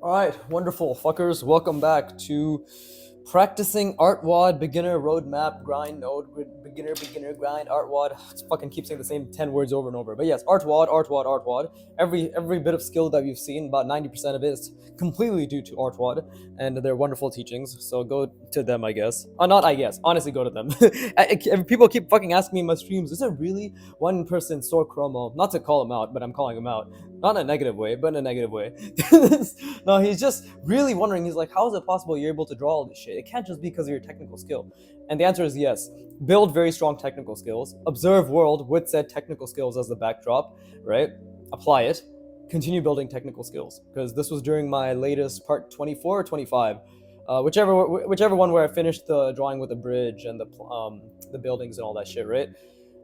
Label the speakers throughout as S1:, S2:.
S1: Alright, wonderful fuckers. Welcome back to practicing artwod beginner roadmap grind node beginner grind artwod. Fucking keep saying the same 10 words over and over. But yes, artwod. Every bit of skill that we've seen, about 90% of it is completely due to artwod and their wonderful teachings. So go to them, I guess. Not I guess. Honestly, go to them. People keep fucking asking me in my streams, is it really one person Sor Chromo? Not to call him out, but I'm calling him out. Not in a negative way, but in a negative way. No, he's just really wondering. He's like, how is it possible you're able to draw all this shit? It can't just be because of your technical skill. And the answer is yes. Build very strong technical skills. Observe world with said technical skills as the backdrop, right? Apply it. Continue building technical skills. Because this was during my latest part 24 or 25. Whichever one where I finished the drawing with the bridge and the buildings and all that shit, right?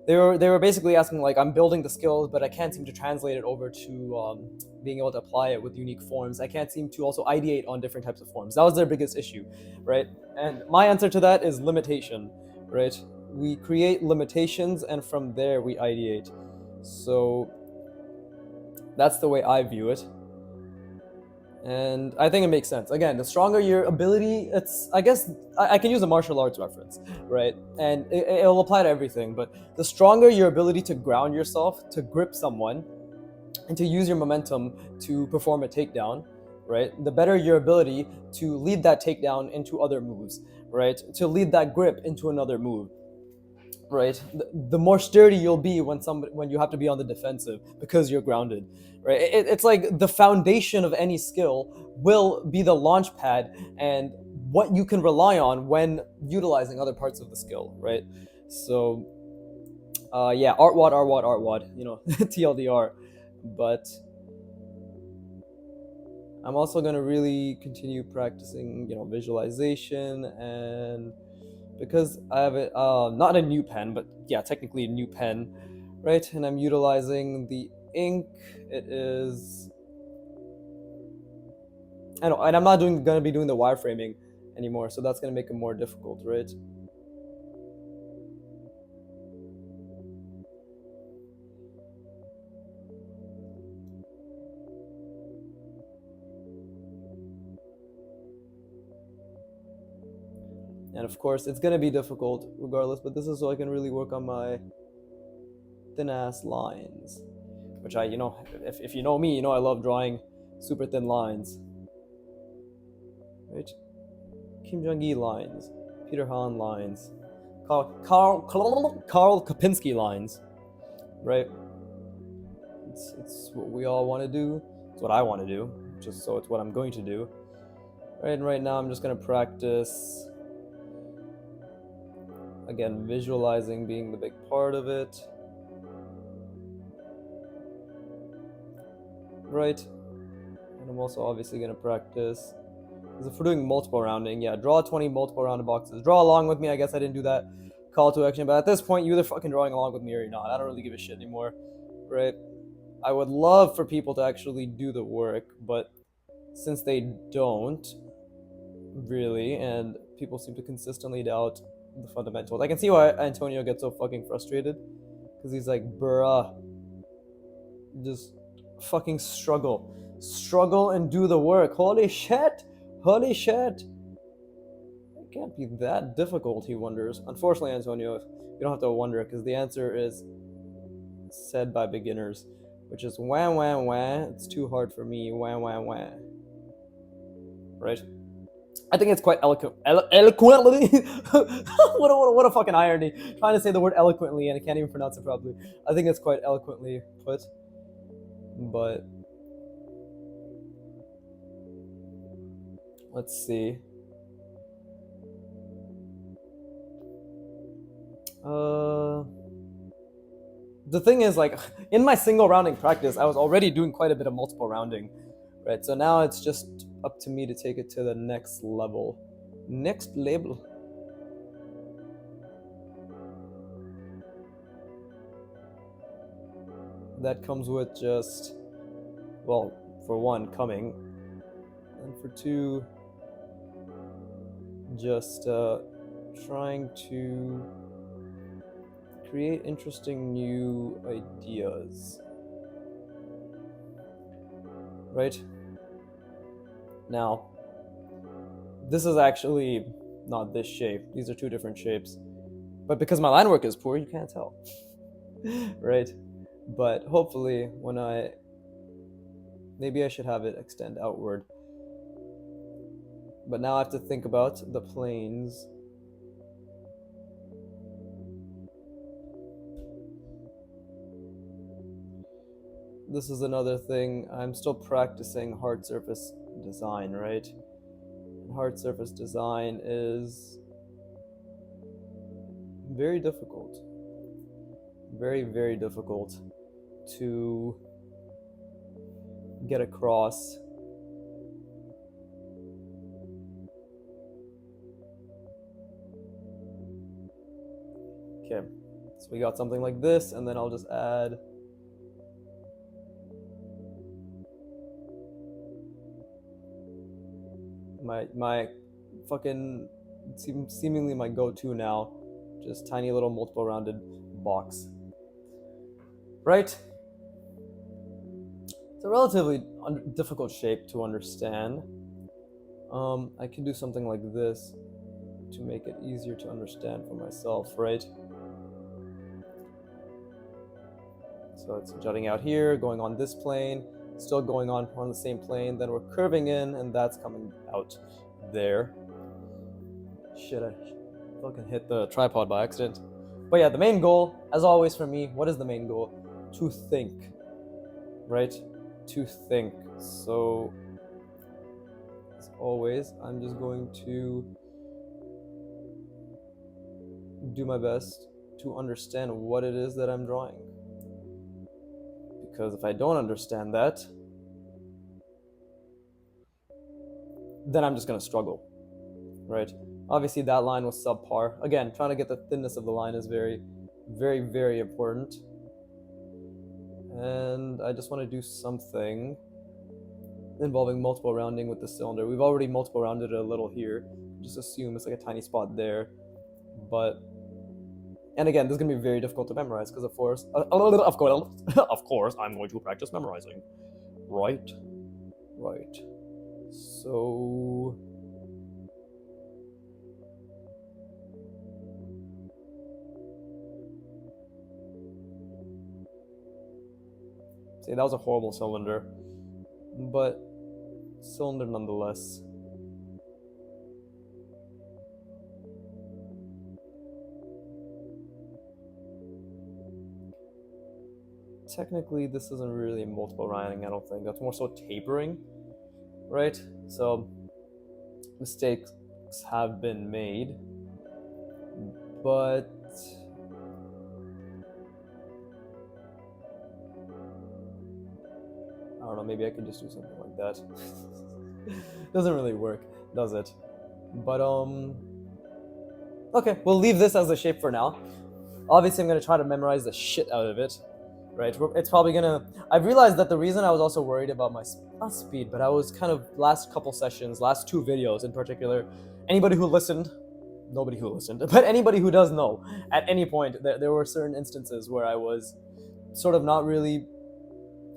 S1: They were basically asking, like, I'm building the skills, but I can't seem to translate it over to being able to apply it with unique forms. I can't seem to also ideate on different types of forms. That was their biggest issue, right? And my answer to that is limitation, right? We create limitations, and from there we ideate. So that's the way I view it. And I think it makes sense. Again, the stronger your ability, I guess I can use a martial arts reference, right? And it'll apply to everything, but the stronger your ability to ground yourself, to grip someone, and to use your momentum to perform a takedown, right? The better your ability to lead that takedown into other moves, right? To lead that grip into another move, right? The more sturdy you'll be when you have to be on the defensive because you're grounded, right? It's like the foundation of any skill will be the launch pad and what you can rely on when utilizing other parts of the skill, right? So yeah, artwod, TLDR. But I'm also going to really continue practicing, visualization, and because I have it, not a new pen, but yeah, technically a new pen, right? And I'm utilizing the ink. It is, I know, and I'm not gonna be doing the wireframing anymore, so that's gonna make it more difficult, right? And of course, it's gonna be difficult regardless, but this is so I can really work on my thin ass lines, which if you know me, I love drawing super thin lines, right? Kim Jong-il lines, Peter Han lines, Karl Kapinski lines, right? It's what we all want to do. It's what I want to do, just so it's what I'm going to do. Right, and right now I'm just gonna practice, again, visualizing being the big part of it. Right, and I'm also obviously gonna practice, because if we're doing multiple rounding, yeah, draw 20 multiple rounded boxes. Draw along with me. I guess I didn't do that call to action, but at this point, you're either fucking drawing along with me or you're not. I don't really give a shit anymore, right? I would love for people to actually do the work, but since they don't really, and people seem to consistently doubt the fundamentals, I can see why Antonio gets so fucking frustrated, because he's like, bruh, just fucking struggle and do the work. Holy shit, it can't be that difficult, he wonders. Unfortunately, Antonio, you don't have to wonder, because the answer is said by beginners, which is wah wah wah. It's too hard for me. Wah wah wah. Right? I think it's quite eloquently. what a fucking irony. Trying to say the word eloquently and I can't even pronounce it properly. I think it's quite eloquently put. But let's see. The thing is, like, in my single rounding practice, I was already doing quite a bit of multiple rounding, right? So now it's just up to me to take it to the next level. Next level. That comes with just, well, for one, coming, and for two, just trying to create interesting new ideas, right? Now, this is actually not this shape. These are two different shapes. But because my line work is poor, you can't tell. Right? But hopefully when maybe I should have it extend outward. But now I have to think about the planes. This is another thing. I'm still practicing hard surface design, right? Hard surface design is very difficult. Very, very difficult to get across. Okay, so we got something like this, and then I'll just add my fucking seemingly my go-to now, just tiny little multiple rounded box. Right? It's a relatively difficult shape to understand. I can do something like this to make it easier to understand for myself, right? So it's jutting out here, going on this plane, still going on the same plane, then we're curving in, and that's coming out there. Shit, I fucking hit the tripod by accident. But yeah, the main goal, as always for me, what is the main goal? To think, right? To think. So, as always, I'm just going to do my best to understand what it is that I'm drawing. Because if I don't understand that, then I'm just gonna struggle, right? Obviously that line was subpar. Again, trying to get the thinness of the line is very, very, very important. And I just want to do something involving multiple rounding with the cylinder. We've already multiple rounded it a little here. Just assume it's like a tiny spot there. But, and again, this is going to be very difficult to memorize because of course, of course, I'm going to practice memorizing. Right? Right. So... See, that was a horrible cylinder, but cylinder nonetheless. Technically, this isn't really multiple rounding, I don't think. That's more so tapering, right? So, mistakes have been made, but I don't know, maybe I could just do something like that. Doesn't really work, does it? But, okay, we'll leave this as the shape for now. Obviously, I'm going to try to memorize the shit out of it, right? It's probably going to... I've realized that the reason I was also worried about my... Not speed, but I was kind of... Last couple sessions, last two videos in particular, anybody who listened... Nobody who listened, but anybody who does know, at any point, there were certain instances where I was sort of not really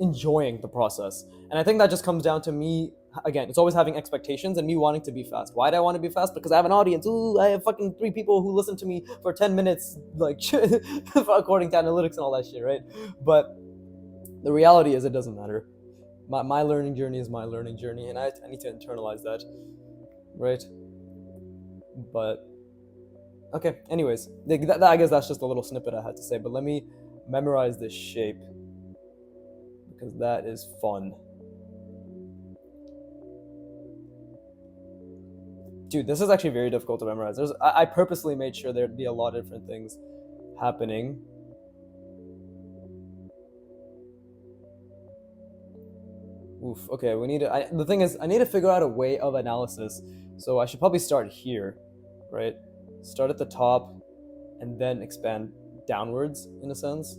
S1: enjoying the process. And I think that just comes down to me, again, it's always having expectations and me wanting to be fast. Why do I want to be fast? Because I have an audience. Ooh, I have fucking 3 people who listen to me for 10 minutes, like, according to analytics and all that shit, right? But the reality is it doesn't matter. My learning journey is my learning journey, and I need to internalize that, right? But, okay, anyways, I guess that's just a little snippet I had to say, but let me memorize this shape, because that is fun. Dude, this is actually very difficult to memorize. I purposely made sure there'd be a lot of different things happening. Oof, okay, the thing is, I need to figure out a way of analysis, so I should probably start here, right? Start at the top, and then expand downwards, in a sense.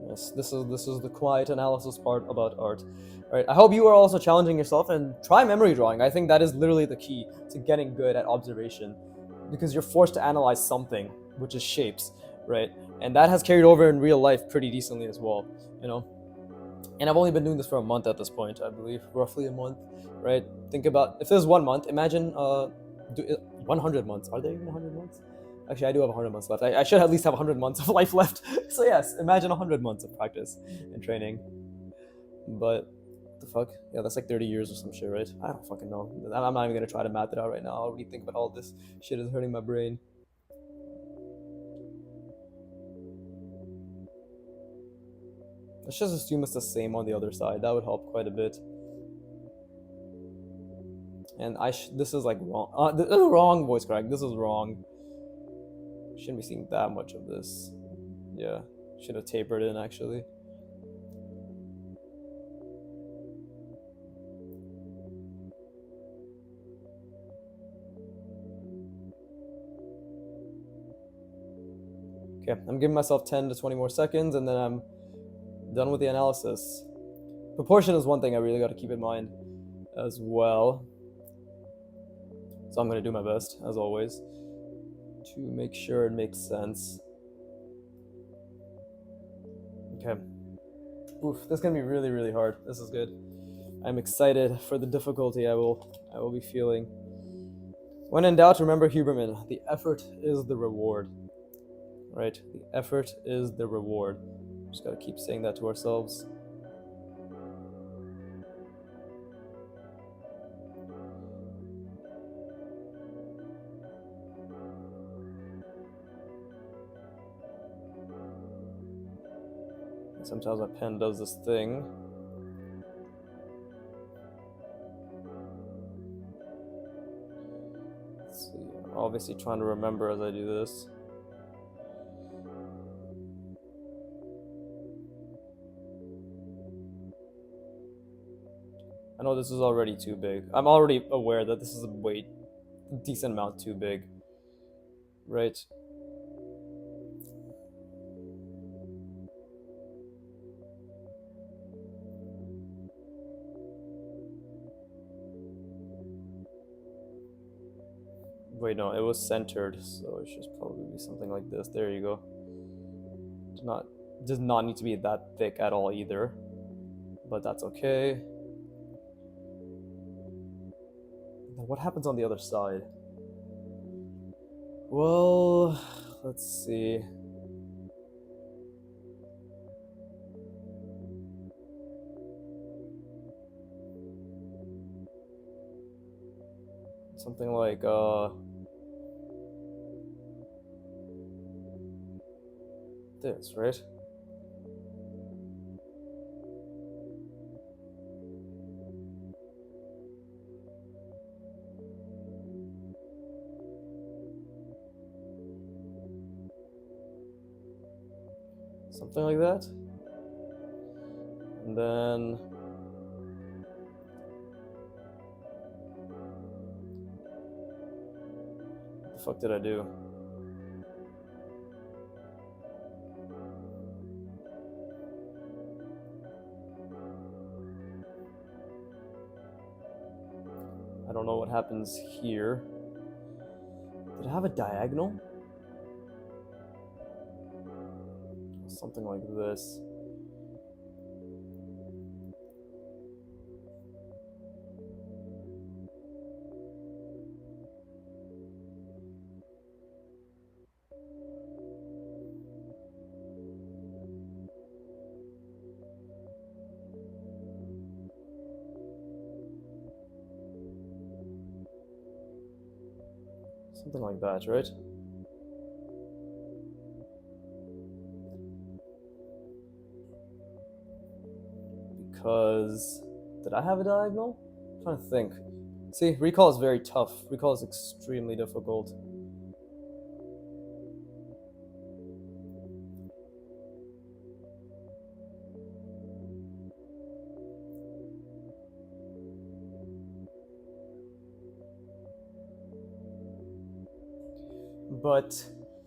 S1: Yes, this is the quiet analysis part about art. Right, I hope you are also challenging yourself and try memory drawing. I think that is literally the key to getting good at observation, because you're forced to analyze something, which is shapes, right? And that has carried over in real life pretty decently as well, you know. And I've only been doing this for a month at this point, I believe, roughly a month, right? Think about if there's 1 month. Imagine 100 months. Are there even 100 months? Actually, I do have 100 months left. I should at least have 100 months of life left. So yes, imagine 100 months of practice and training. But what the fuck? Yeah, that's like 30 years or some shit, right? I don't fucking know. I'm not even gonna try to math it out right now. I already think about all this shit is hurting my brain. Let's just assume it's the same on the other side. That would help quite a bit. And this is like wrong. This is wrong voice crack. This is wrong. Shouldn't be seeing that much of this. Yeah, should have tapered in actually. Okay, I'm giving myself 10 to 20 more seconds and then I'm done with the analysis. Proportion is one thing I really got to keep in mind as well. So I'm going to do my best, as always, to make sure it makes sense. Okay. Oof, this is going to be really, really hard. This is good. I'm excited for the difficulty I will be feeling. When in doubt, remember Huberman. The effort is the reward. Right? The effort is the reward. Just got to keep saying that to ourselves. Sometimes my pen does this thing. Let's see. I'm obviously trying to remember as I do this. I know this is already too big. I'm already aware that this is a decent amount too big. Right? Wait, no, it was centered, so it should probably be something like this. There you go. Does not need to be that thick at all either, but that's okay. What happens on the other side? Well, let's see. Something like this, right? Something like that. And then what the fuck did I do? I don't know what happens here. Did I have a diagonal? Something like this. Something like that, right? Because did I have a diagonal? I'm trying to think. See, recall is very tough. Recall is extremely difficult. But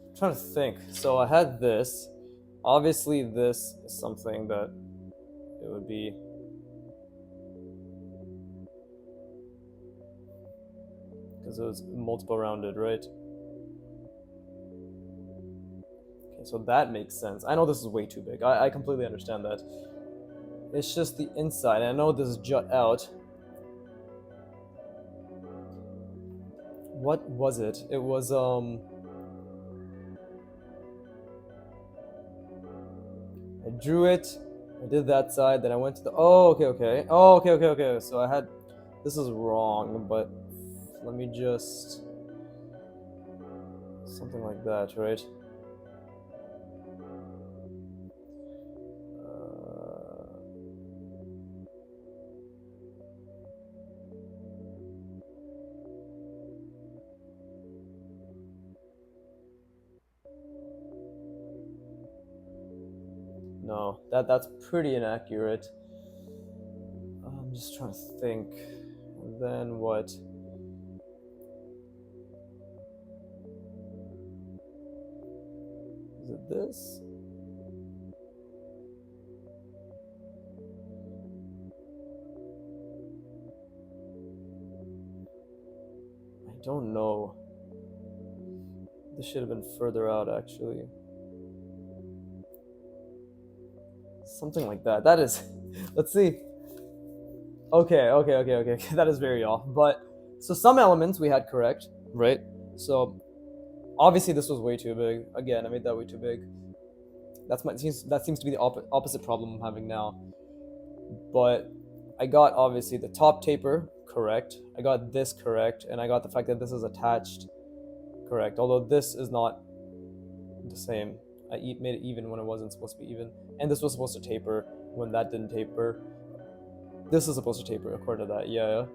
S1: I'm trying to think. So I had this. Obviously, this is something that it would be because it was multiple rounded, right? Okay, so that makes sense. I know this is way too big. I completely understand that. It's just the inside. I know this is jut out. What was it? It was I drew it. I did that side. Then I went to the. Oh, okay, okay. Oh, okay, okay, okay. So I had. This is wrong, but let me just something like that, right? No, that's pretty inaccurate. I'm just trying to think. And then what? Is it this? I don't know. This should have been further out, actually. Something like that. That is. Let's see. Okay, okay, okay, okay. That is very off. But so some elements we had correct, right? So obviously this was way too big. Again, I made that way too big. That seems to be the opposite problem I'm having now. But I got obviously the top taper correct. I got this correct, and I got the fact that this is attached correct. Although this is not the same. I made it even when it wasn't supposed to be even, and this was supposed to taper when that didn't taper. This is supposed to taper according to that, yeah.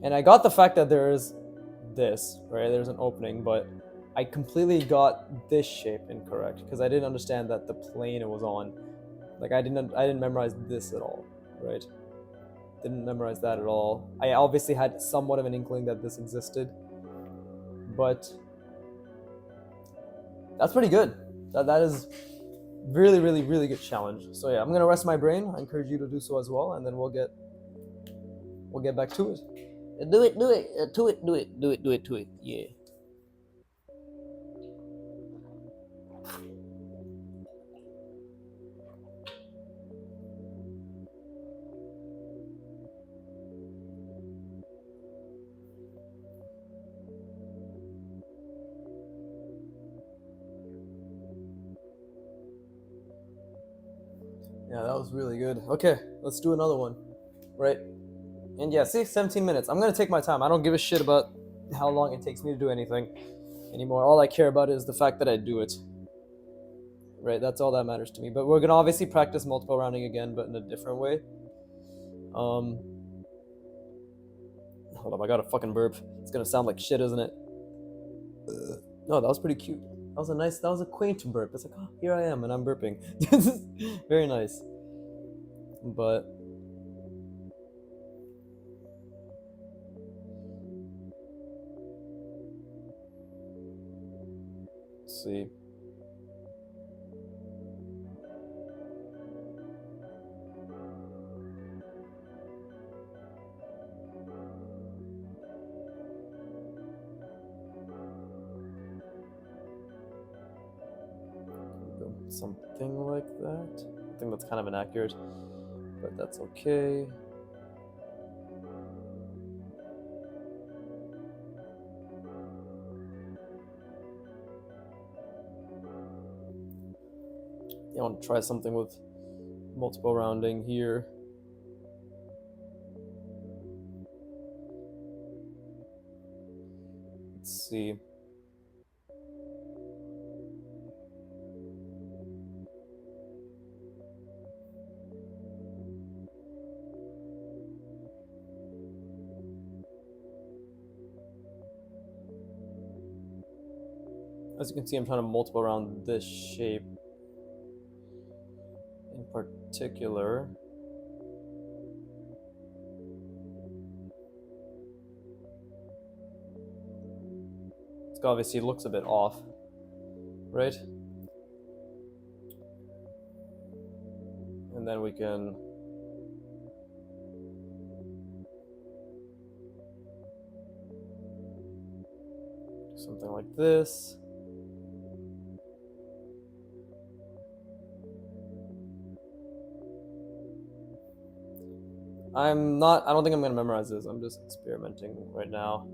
S1: And I got the fact that there's this, right? There's an opening, but I completely got this shape incorrect because I didn't understand that the plane it was on. Like I didn't memorize this at all, right? Didn't memorize that at all. I obviously had somewhat of an inkling that this existed, but that's pretty good. That is really, really, really good challenge. So yeah, I'm gonna rest my brain. I encourage you to do so as well, and then we'll get back to it. Do it, do it, to it, do it, do it, do it, to it. Yeah. Yeah, that was really good. Okay, let's do another one. Right? And yeah, see, 17 minutes. I'm gonna take my time. I don't give a shit about how long it takes me to do anything anymore. All I care about is the fact that I do it. Right? That's all that matters to me. But we're gonna obviously practice multiple rounding again, but in a different way. Hold up, I got a fucking burp. It's gonna sound like shit, isn't it? No, that was pretty cute. That was a quaint burp. It's like, oh, here I am, and I'm burping. Very nice. But let's see. Something like that. I think that's kind of inaccurate, but that's okay. I want to try something with multiple rounding here. Let's see. As you can see, I'm trying to multiple round this shape in particular. This obviously looks a bit off, right? And then we can do something like this. I don't think I'm gonna memorize this. I'm just experimenting right now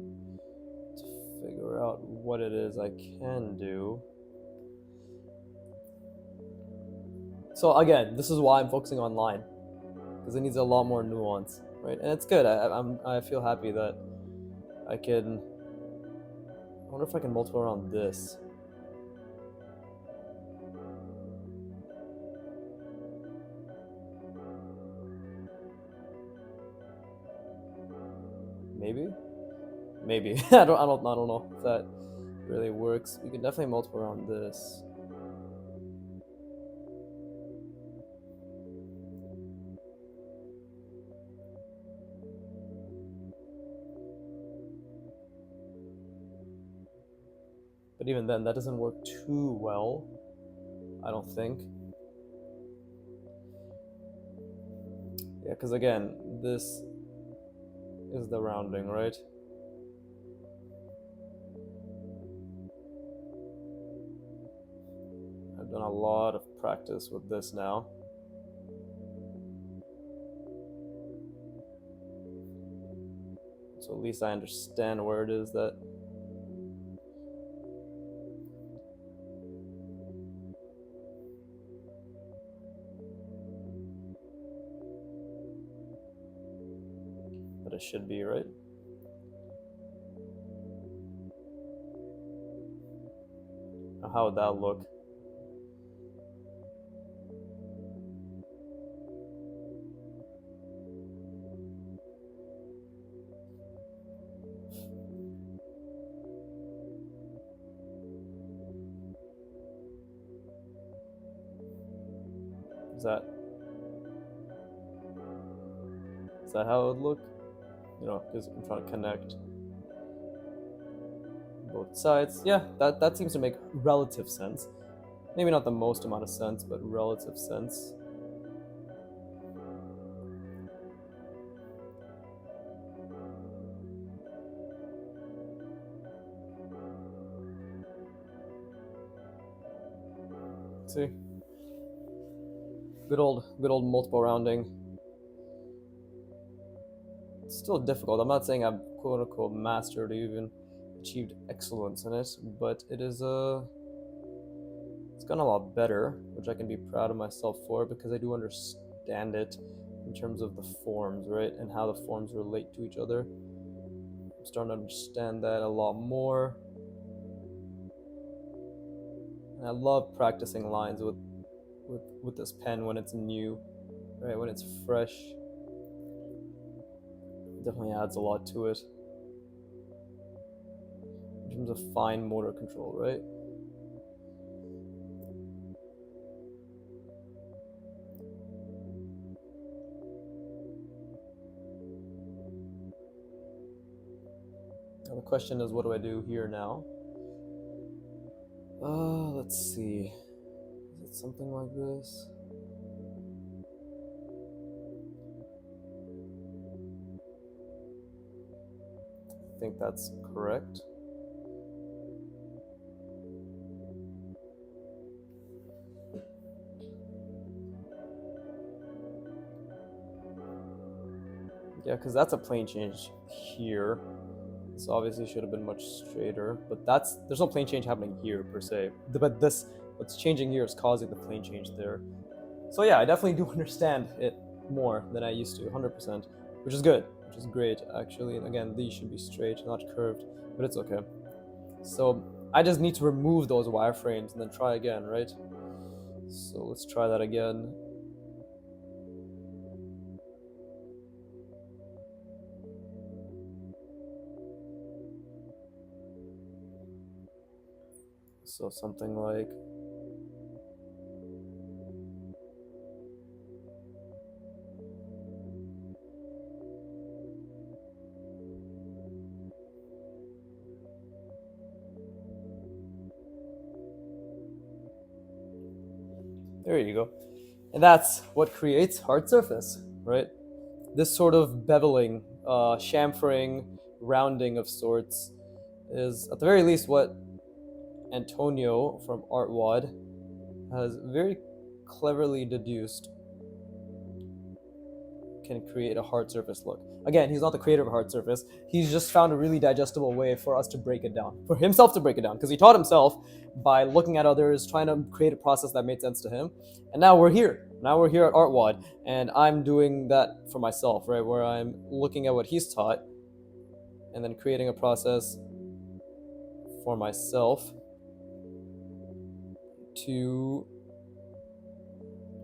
S1: to figure out what it is I can do. So again, this is why I'm focusing on line, because it needs a lot more nuance, right? And it's good. I feel happy that I can. I wonder if I can multiple around this. Maybe. I don't know if that really works. We can definitely multiple around this. But even then, that doesn't work too well, I don't think. Yeah, because again, this is the rounding, right? I've done a lot of practice with this now. So at least I understand where it is that it should be, right? Now, how would that look? Is that how it would look? You know, because I'm trying to connect both sides. Yeah, that seems to make relative sense. Maybe not the most amount of sense, but relative sense. See? Good old multiple rounding. It's still difficult. I'm not saying I've quote unquote mastered or even achieved excellence in it, but it is it's gotten a lot better, which I can be proud of myself for, because I do understand it in terms of the forms, right? And how the forms relate to each other. I'm starting to understand that a lot more. And I love practicing lines with this pen when it's new, right? When it's fresh. It definitely adds a lot to it. In terms of fine motor control, right? Now the question is, what do I do here now? Let's see. Is it something like this? I think that's correct. Yeah, because that's a plane change here. This obviously should have been much straighter, but there's no plane change happening here per se. But what's changing here is causing the plane change there. So yeah, I definitely do understand it more than I used to, 100%, which is good, which is great actually. And again, these should be straight, not curved, but it's okay. So I just need to remove those wireframes and then try again, right? So let's try that again. So something like there you go. And that's what creates hard surface, right? This sort of beveling, chamfering, rounding of sorts is at the very least what Antonio from Artwod has very cleverly deduced can create a hard surface look. Again, he's not the creator of a hard surface. He's just found a really digestible way for us to break it down, for himself to break it down, because he taught himself by looking at others, trying to create a process that made sense to him. And now we're here. Now we're here at artwod, and I'm doing that for myself, right? Where I'm looking at what he's taught and then creating a process for myself to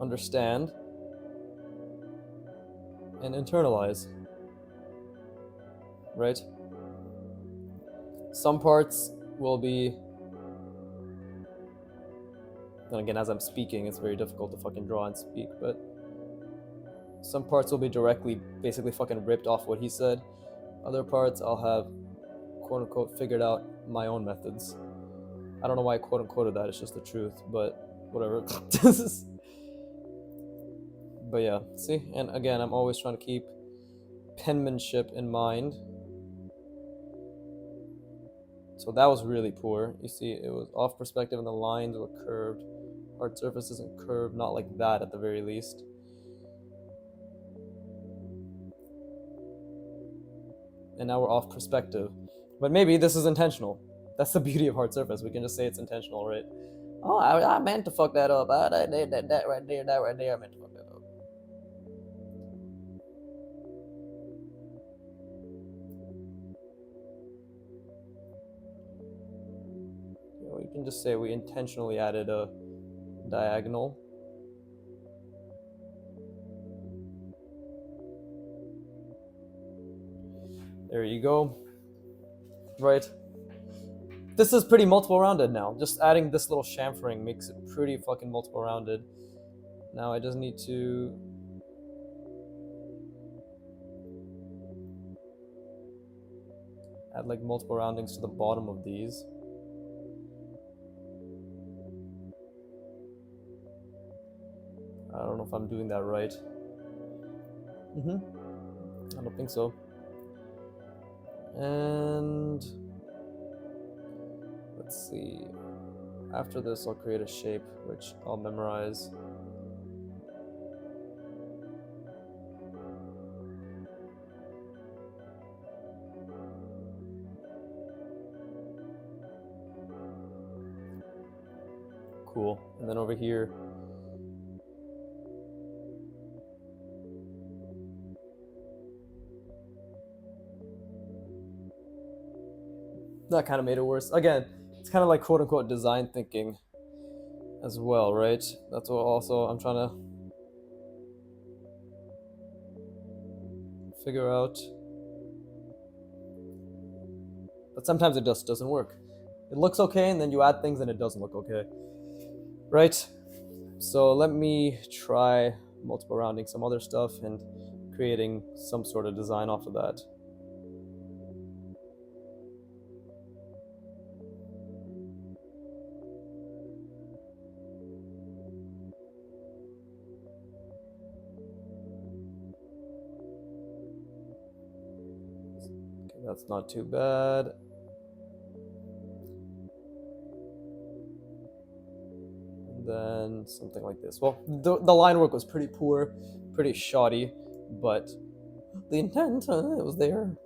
S1: understand and internalize, right? Some parts will be, and again, as I'm speaking, it's very difficult to fucking draw and speak, but some parts will be directly, basically fucking ripped off what he said. Other parts I'll have, quote unquote, figured out my own methods. I don't know why I quote unquoted that, it's just the truth, but whatever. But yeah, see? And again, I'm always trying to keep penmanship in mind. So that was really poor. You see, it was off perspective and the lines were curved. Hard surface isn't curved, not like that at the very least. And now we're off perspective. But maybe this is intentional. That's the beauty of hard surface. We can just say it's intentional, right? Oh, I meant to fuck that up. That right there, that right there, I meant to fuck that up. We can just say we intentionally added a diagonal. There you go. Right. This is pretty multiple rounded now. Just adding this little chamfering makes it pretty fucking multiple rounded. Now I just need to add like multiple roundings to the bottom of these. I don't know if I'm doing that right. I don't think so. And let's see. After this, I'll create a shape, which I'll memorize. Cool. And then over here, that kind of made it worse. Again, it's kind of like quote unquote design thinking as well, right? That's what also I'm trying to figure out. But sometimes it just doesn't work. It looks okay, and then you add things and it doesn't look okay, right? So let me try multiple rounding some other stuff and creating some sort of design off of that. That's not too bad. And then something like this. Well, the line work was pretty poor, pretty shoddy, but the intent, it was there.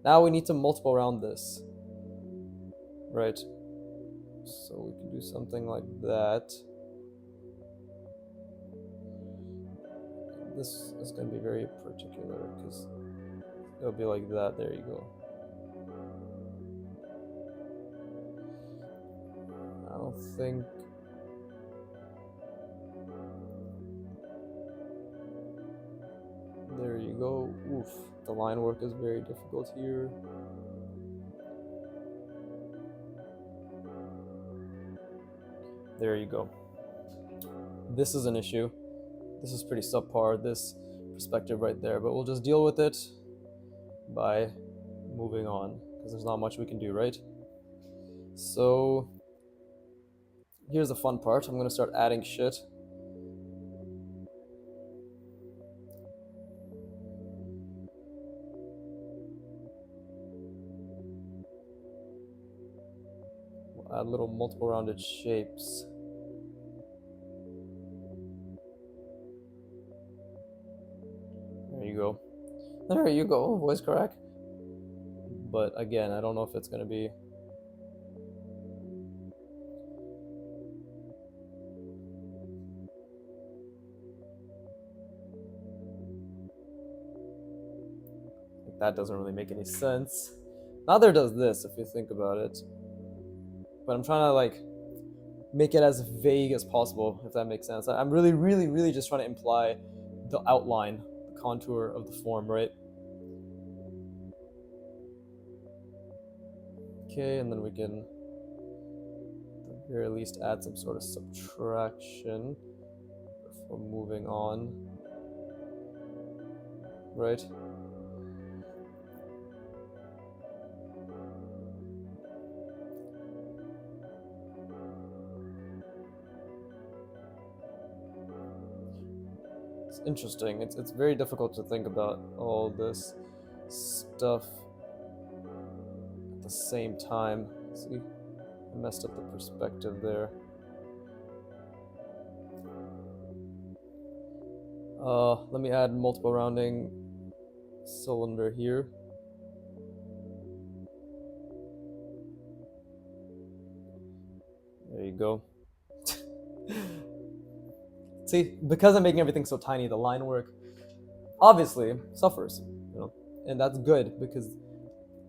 S1: Now we need to multiple round this. Right. So we can do something like that. This is going to be very particular because it'll be like that. There you go. I don't think. There you go. Oof. The line work is very difficult here. There you go. This is an issue. This is pretty subpar, this perspective right there, but we'll just deal with it by moving on, because there's not much we can do, right? So here's the fun part. I'm going to start adding shit. We'll add little multiple rounded shapes. There you go, voice crack. But again, I don't know if it's gonna be. That doesn't really make any sense. Neither does this, if you think about it. But I'm trying to like make it as vague as possible, if that makes sense. I'm really, really, really just trying to imply the outline, the contour of the form, right? Okay, and then we can, at the very least, add some sort of subtraction before moving on, right? It's interesting. It's very difficult to think about all this stuff at the same time. See, I messed up the perspective there. Let me add multiple rounding cylinder here. There you go. See, because I'm making everything so tiny, the line work obviously suffers, and that's good because,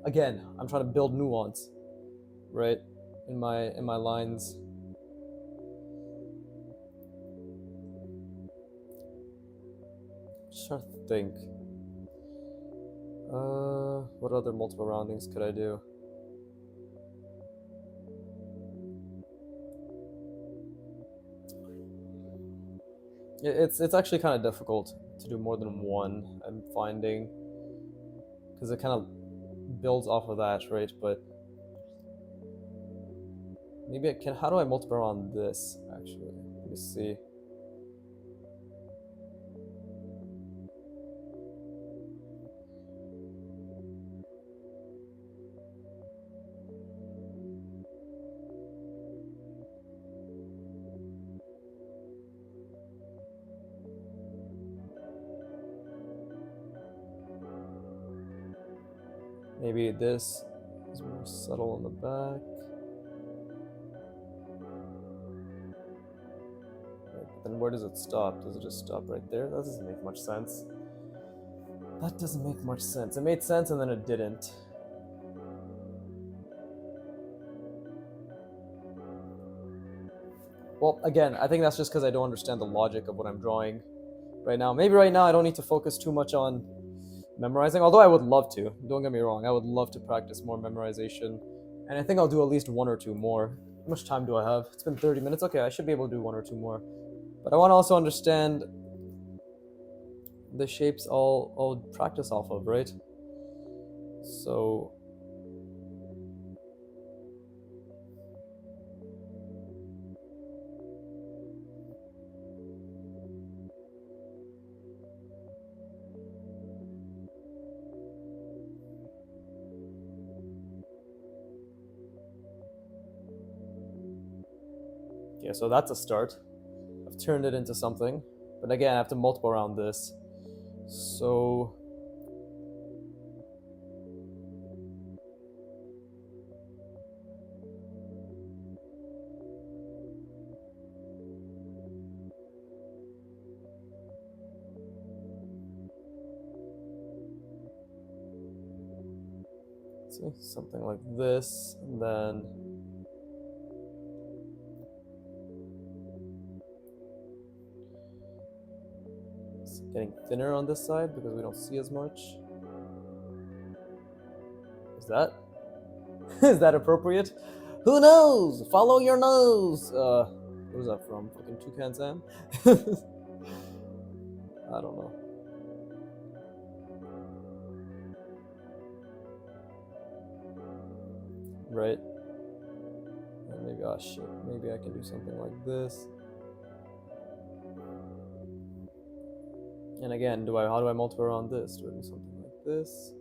S1: again, I'm trying to build nuance, right, in my lines. Just trying to think. What other multiple roundings could I do? It's actually kind of difficult to do more than one, I'm finding, because it kind of builds off of that, right? But maybe I can. How do I multiply on this? Actually, let me see. Maybe this is more subtle on the back. Right, then where does it stop? Does it just stop right there? That doesn't make much sense. That doesn't make much sense. It made sense and then it didn't. Well, again, I think that's just because I don't understand the logic of what I'm drawing right now. Maybe right now I don't need to focus too much on memorizing, although I would love to. Don't get me wrong, I would love to practice more memorization. And I think I'll do at least one or two more. How much time do I have? It's been 30 minutes. Okay, I should be able to do one or two more. But I want to also understand the shapes I'll practice off of, right? So yeah, so that's a start. I've turned it into something. But again, I have to multiple around this. So see, something like this, and then it's getting thinner on this side because we don't see as much. Is that is that appropriate? Who knows? Follow your nose. What is that from? Fucking Toucan Sam? I don't know. Right? And maybe, oh shit, maybe I can do something like this. And again, how do I multiply around this? Do I do something like this?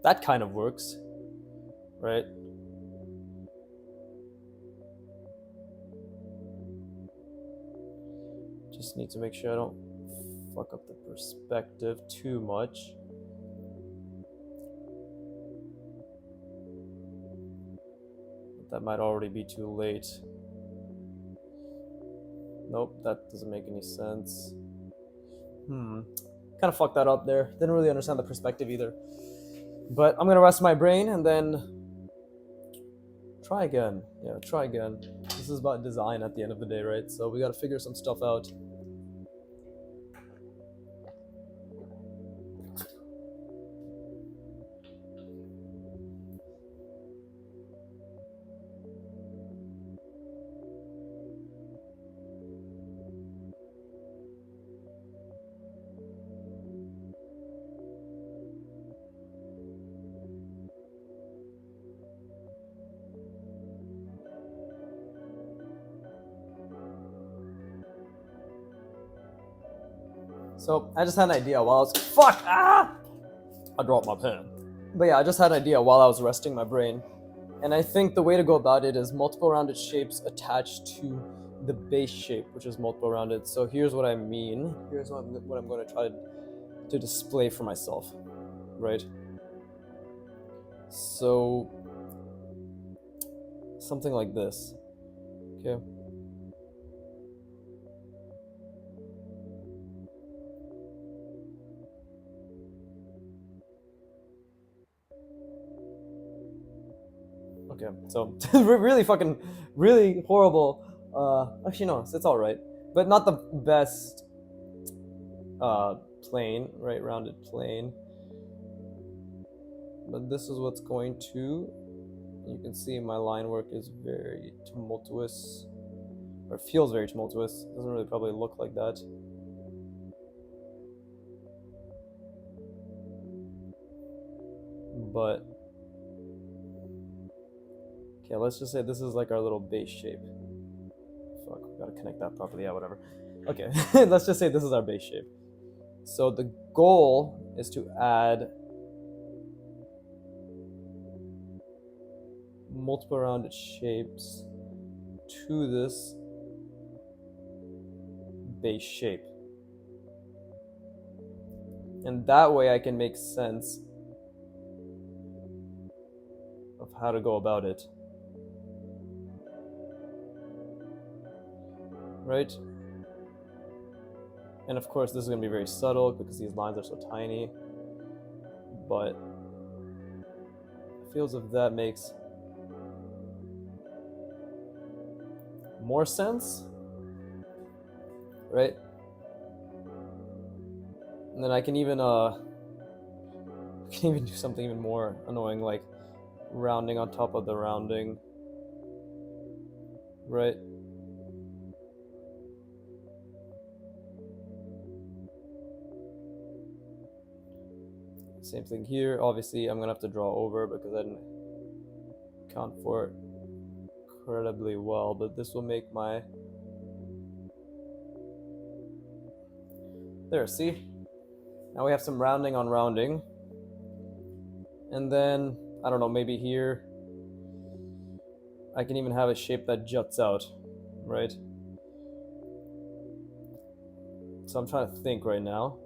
S1: That kind of works, right? Just need to make sure I don't fuck up the perspective too much. But that might already be too late. Nope, that doesn't make any sense. Kind of fucked that up there. Didn't really understand the perspective either. But I'm gonna rest my brain and then try again. Yeah, try again. This is about design at the end of the day, right? So we gotta figure some stuff out. So I just had an idea while I was I dropped my pen. But yeah, I just had an idea while I was resting my brain. And I think the way to go about it is multiple rounded shapes attached to the base shape, which is multiple rounded. So here's what I mean. Here's what I'm going to try to display for myself, right? So something like this, okay? Okay, so really horrible. Actually, no, it's all right, but not the best plane, right? Rounded plane. But this is what's going to. You can see my line work is very tumultuous, or feels very tumultuous. It doesn't really probably look like that. But okay, let's just say this is like our little base shape. Fuck, we gotta connect that properly. Yeah, whatever. Okay, let's just say this is our base shape. So the goal is to add multiple rounded shapes to this base shape. And that way I can make sense of how to go about it. Right? And of course this is going to be very subtle because these lines are so tiny, but it feels as if that makes more sense, right? And then I can even do something even more annoying, like rounding on top of the rounding, right? Same thing here. Obviously, I'm gonna have to draw over because I didn't account for it incredibly well, but this will make my... There, see? Now we have some rounding on rounding. And then, I don't know, maybe here, I can even have a shape that juts out, right? So I'm trying to think right now.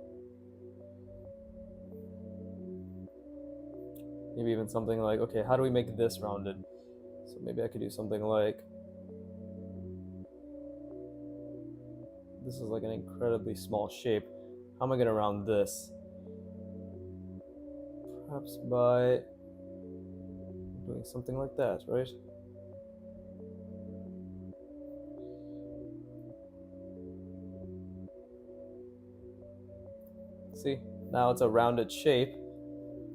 S1: Maybe even something like, okay, how do we make this rounded? So maybe I could do something like, this is like an incredibly small shape. How am I gonna round this? Perhaps by doing something like that, right? See, now it's a rounded shape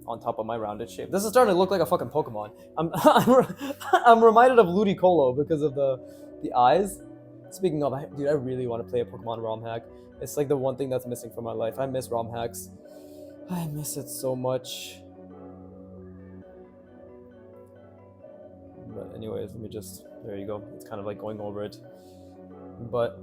S1: on top of my rounded shape. This is starting to look like a fucking Pokemon. I'm reminded of Ludicolo because of the eyes. Speaking of, dude, I really want to play a Pokemon ROM hack. It's like the one thing that's missing from my life. I miss ROM hacks. I miss it so much. But anyways, let me just, there you go. It's kind of like going over it. But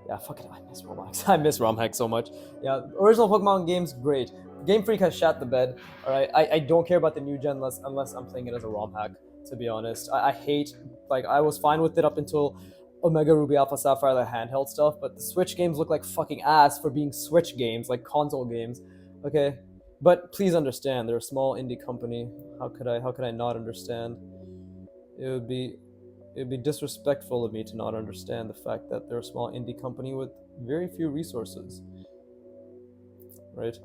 S1: yeah, fuck it, I miss ROM hacks. I miss ROM hacks so much. Yeah, original Pokemon games, great. Game Freak has shat the bed. Alright, I don't care about the new gen unless I'm playing it as a ROM hack, to be honest. I hate, like, I was fine with it up until Omega Ruby Alpha Sapphire, the handheld stuff, but the Switch games look like fucking ass for being Switch games, like console games. Okay, but please understand, they're a small indie company. How could I not understand? It would be disrespectful of me to not understand the fact that they're a small indie company with very few resources, right?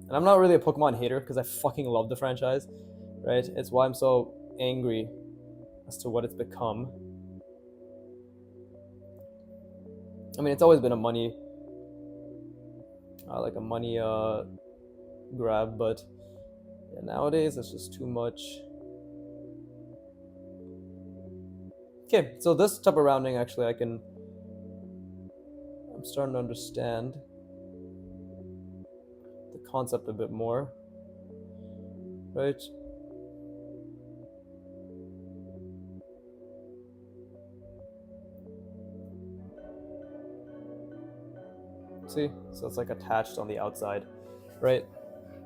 S1: And I'm not really a Pokemon hater because I fucking love the franchise, right? It's why I'm so angry as to what it's become. I mean, it's always been a money, like a money grab, but yeah, nowadays it's just too much. Okay, so this type of rounding, actually, I'm starting to understand the concept a bit more, right? See, so it's like attached on the outside, right?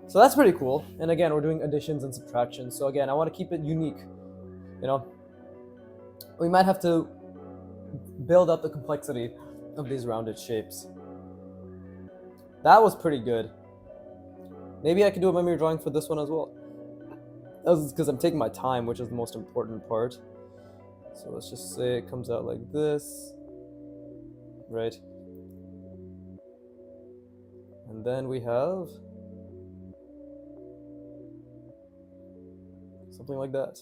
S1: So that's pretty cool. And again, we're doing additions and subtractions. So again, I want to keep it unique. You know, we might have to build up the complexity of these rounded shapes. That was pretty good. Maybe I could do a memory drawing for this one as well. That's because I'm taking my time, which is the most important part. So let's just say it comes out like this, right? And then we have something like that.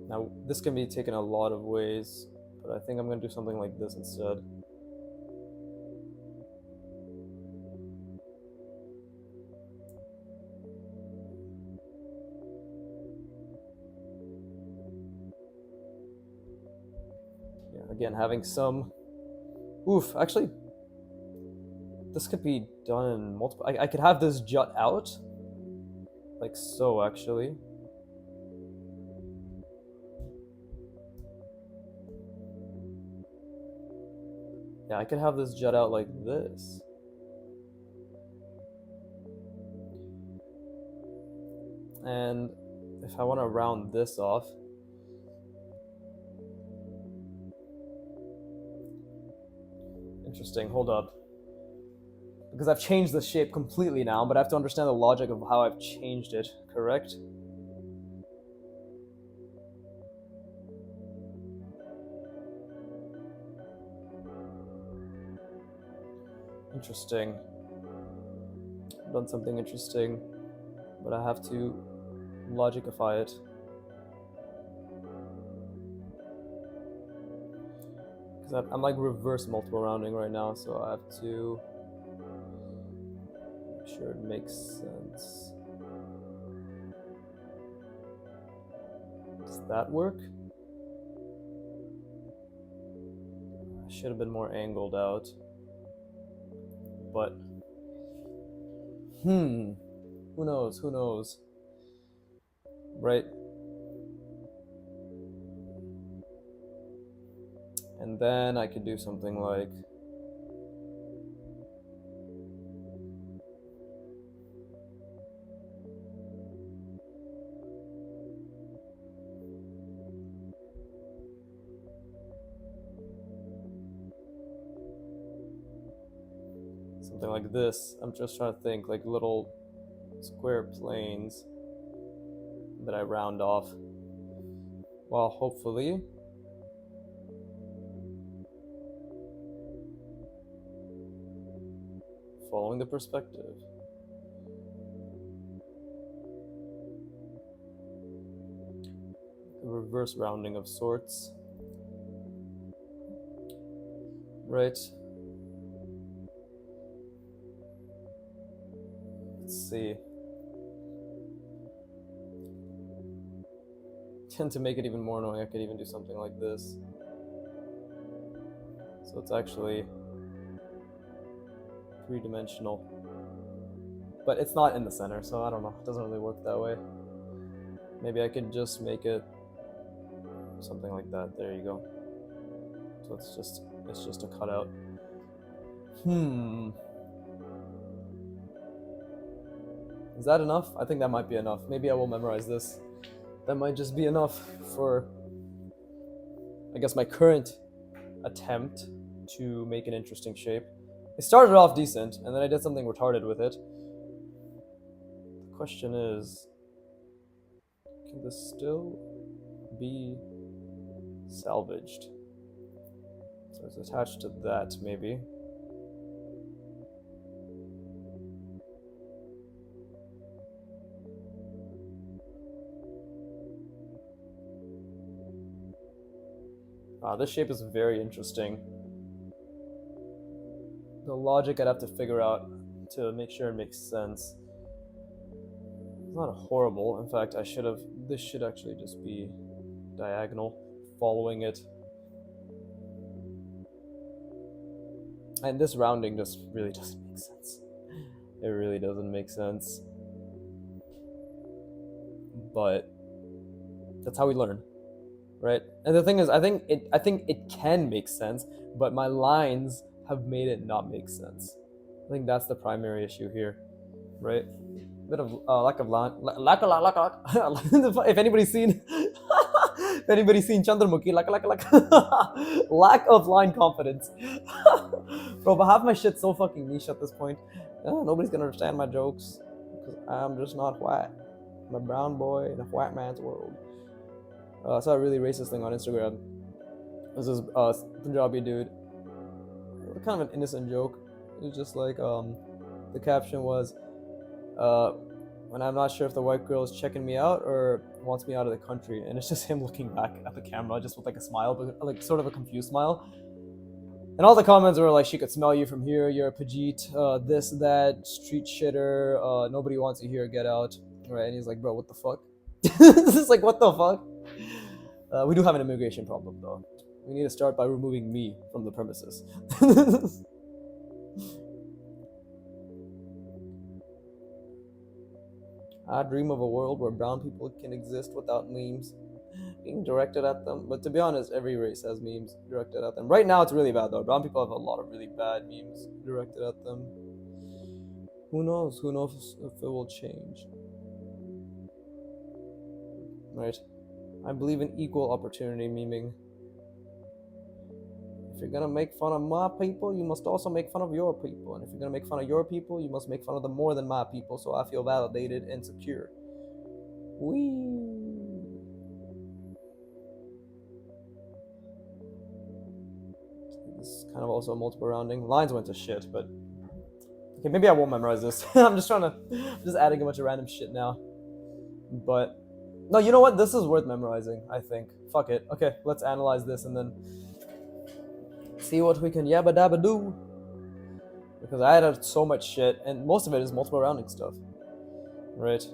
S1: Now, this can be taken a lot of ways, but I think I'm going to do something like this instead. Yeah, again, having some... Oof, actually, this could be done in multiple... I could have this jut out, like so, actually. Yeah, I could have this jut out like this. And if I want to round this off, interesting, hold up. Because I've changed the shape completely now, but I have to understand the logic of how I've changed it, correct? Interesting. I've done something interesting, but I have to logicify it. Because I'm like reverse multiple rounding right now, so I have to make sure it makes sense. Does that work? I should have been more angled out. But who knows, right? And then I could do something like something like this. I'm just trying to think, like little square planes that I round off. Well, hopefully following the perspective. A reverse rounding of sorts. Right. Let's see. And to make it even more annoying, I could even do something like this. So it's actually three-dimensional. But it's not in the center, so I don't know. It doesn't really work that way. Maybe I could just make it something like that. There you go. So it's just It's just a cutout. Is that enough? I think that might be enough. Maybe I will memorize this. That might just be enough for, I guess, my current attempt to make an interesting shape. It started off decent, and then I did something retarded with it. The question is, can this still be salvaged? So it's attached to that, maybe. This shape is very interesting. The logic I'd have to figure out to make sure it makes sense. It's not horrible. In fact, this should actually just be diagonal, following it. And this rounding just really doesn't make sense. It really doesn't make sense. But that's how we learn, right? And the thing is, I think it can make sense, but my lines have made it not make sense. I think that's the primary issue here, right? Bit of lack of line, if anybody's seen Chandramukhi, lack of line confidence. Bro, but half my shit's so fucking niche at this point. Nobody's gonna understand my jokes because I'm just not white. I'm a brown boy in a white man's world. I saw a really racist thing on Instagram. It was this Punjabi dude. Kind of an innocent joke. It was just like, the caption was, when I'm not sure if the white girl is checking me out or wants me out of the country. And it's just him looking back at the camera just with like a smile, but like sort of a confused smile. And all the comments were like, she could smell you from here, you're a Pajit, this, that, street shitter, nobody wants you here, get out. Right? And he's like, bro, what the fuck? This is like, what the fuck? We do have an immigration problem though. We need to start by removing me from the premises. I dream of a world where brown people can exist without memes being directed at them. But to be honest, every race has memes directed at them. Right now, it's really bad though. Brown people have a lot of really bad memes directed at them. Who knows? Who knows if it will change? Right? I believe in equal opportunity memeing. If you're gonna make fun of my people, you must also make fun of your people. And if you're gonna make fun of your people, you must make fun of them more than my people, so I feel validated and secure. This is kind of also a multiple rounding. Lines went to shit, but okay, maybe I won't memorize this. I'm just adding a bunch of random shit now. But no, you know what? This is worth memorizing, I think. Fuck it. Okay, let's analyze this and then see what we can yabba dabba do. Because I added so much shit, and most of it is multiple rounding stuff. Right?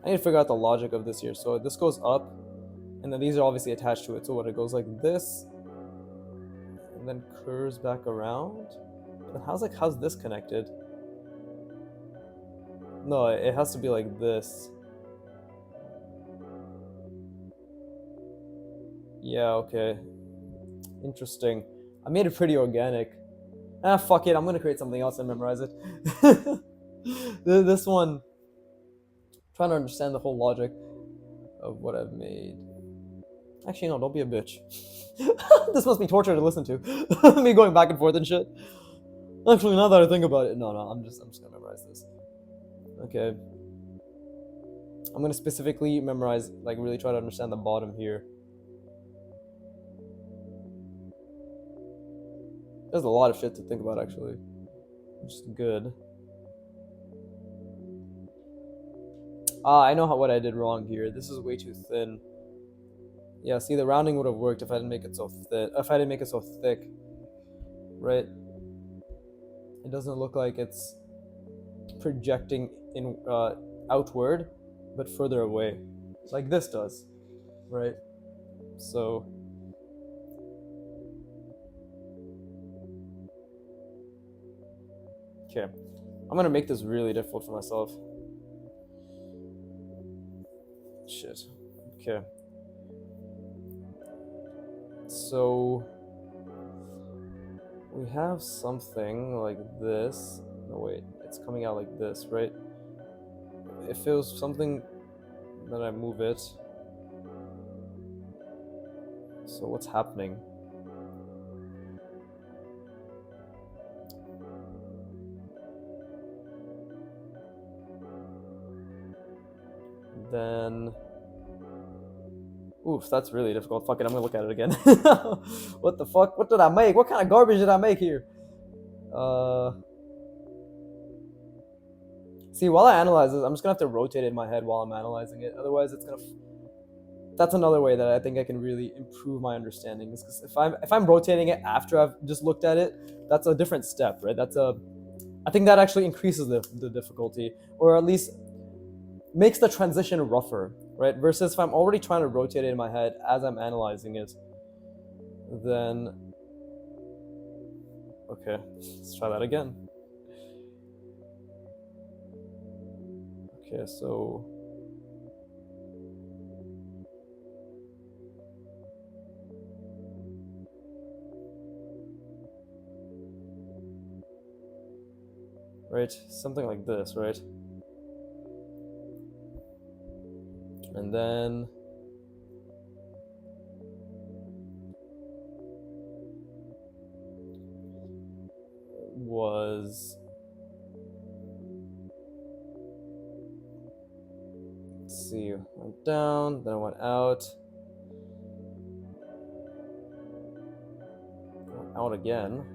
S1: I need to figure out the logic of this here. So this goes up, and then these are obviously attached to it. So what, it goes like this, and then curves back around. And how's this connected? No, it has to be like this. Yeah, okay. Interesting. I made it pretty organic. Fuck it, I'm gonna create something else and memorize it. This one, trying to understand the whole logic of what I've made. Actually, no, don't be a bitch. This must be torture to listen to. Me going back and forth and shit. Actually, now that I think about it, no, I'm just gonna memorize this. Okay. I'm gonna specifically memorize, like really try to understand the bottom here. There's a lot of shit to think about actually, which is good. I know what I did wrong here. This is way too thin. Yeah, see, the rounding would have worked if I didn't make it so thick. Right? It doesn't look like it's projecting in outward, but further away, like this does, right? So okay, I'm gonna make this really difficult for myself. Shit. Okay. so we have something like this. No, wait, it's coming out like this, right? If it was something, then I move it. So what's happening? Then, oof, that's really difficult. Fuck it, I'm gonna look at it again. What the fuck? What did I make? What kind of garbage did I make here? See, while I analyze this, I'm just gonna have to rotate it in my head while I'm analyzing it. Otherwise, it's gonna. That's another way that I think I can really improve my understanding. Is because if I'm rotating it after I've just looked at it, that's a different step, right? I think that actually increases the difficulty, or at least makes the transition rougher, right? Versus if I'm already trying to rotate it in my head as I'm analyzing it, then okay, let's try that again. Okay, so right, something like this, right? And then was, let's see, went down, then I went out, went out again.